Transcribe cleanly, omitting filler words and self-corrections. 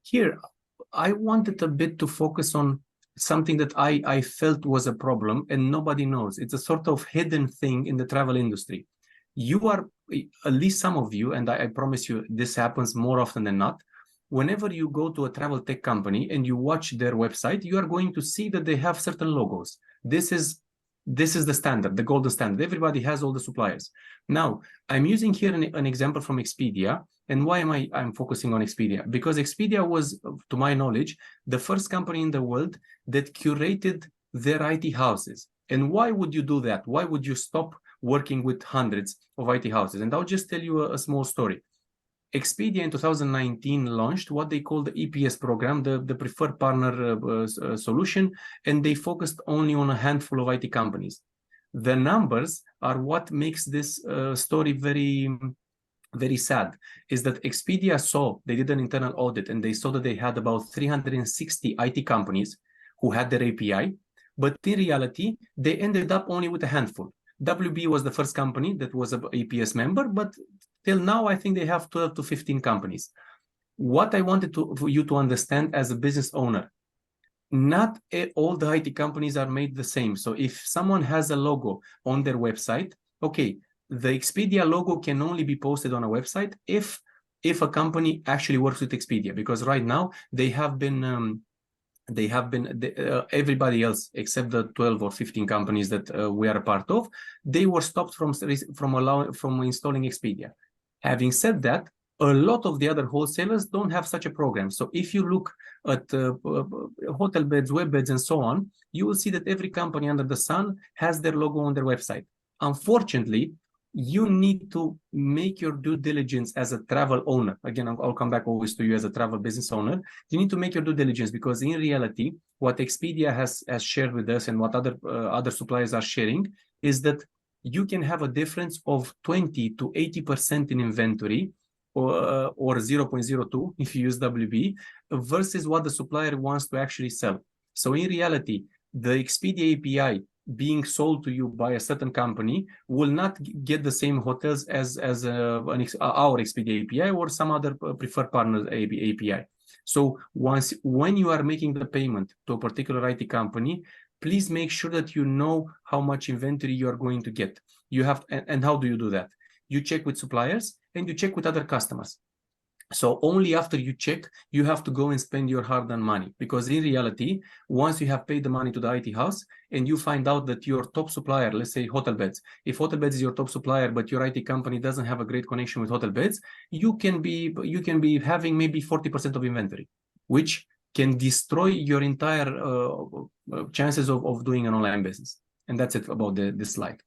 Here, I wanted a bit to focus on something that I felt was a problem and nobody knows. It's a sort of hidden thing in the travel industry. You are, at least some of you, and I promise you this happens more often than not, whenever you go to a travel tech company and you watch their website, you are going to see that they have certain logos. This is the standard, the golden standard. Everybody has all the suppliers. Now, I'm using here an example from Expedia. And why I'm focusing on Expedia? Because Expedia was, to my knowledge, the first company in the world that curated their IT houses. And why would you do that? Why would you stop working with hundreds of IT houses? And I'll just tell you a small story. Expedia in 2019 launched what they call the EPS program, the preferred partner solution, and they focused only on a handful of IT companies. The numbers are what makes this story very sad, is that Expedia they did an internal audit and they saw that they had about 360 IT companies who had their API, but in reality, they ended up only with a handful. WB was the first company that was an APS member, but till now, I think they have 12 to 15 companies. What I wanted for you to understand as a business owner, not all the IT companies are made the same. So if someone has a logo on their website, okay, the Expedia logo can only be posted on a website if a company actually works with Expedia, because right now they have been everybody else except the 12 or 15 companies that we are a part of, they were stopped from installing Expedia. Having said that, a lot of the other wholesalers don't have such a program. So if you look at hotel beds, web beds, and so on, you will see that every company under the sun has their logo on their website. Unfortunately, you need to make your due diligence as a travel owner. Again, I'll come back always to you as a travel business owner. You need to make your due diligence, because in reality, what Expedia has shared with us and what other suppliers are sharing is that you can have a difference of 20 to 80% in inventory, or 0.02 if you use WB, versus what the supplier wants to actually sell. So in reality, the Expedia API being sold to you by a certain company will not get the same hotels as our Expedia API or some other preferred partner API. So when you are making the payment to a particular IT company, please make sure that you know how much inventory you are going to get. And how do you do that? You check with suppliers and you check with other customers. So only after you check, you have to go and spend your hard-earned money, because in reality, once you have paid the money to the IT house and you find out that your top supplier, let's say hotel beds, if hotel beds is your top supplier, but your IT company doesn't have a great connection with hotel beds, you can be having maybe 40% of inventory, which can destroy your entire chances of doing an online business. And that's it about this slide.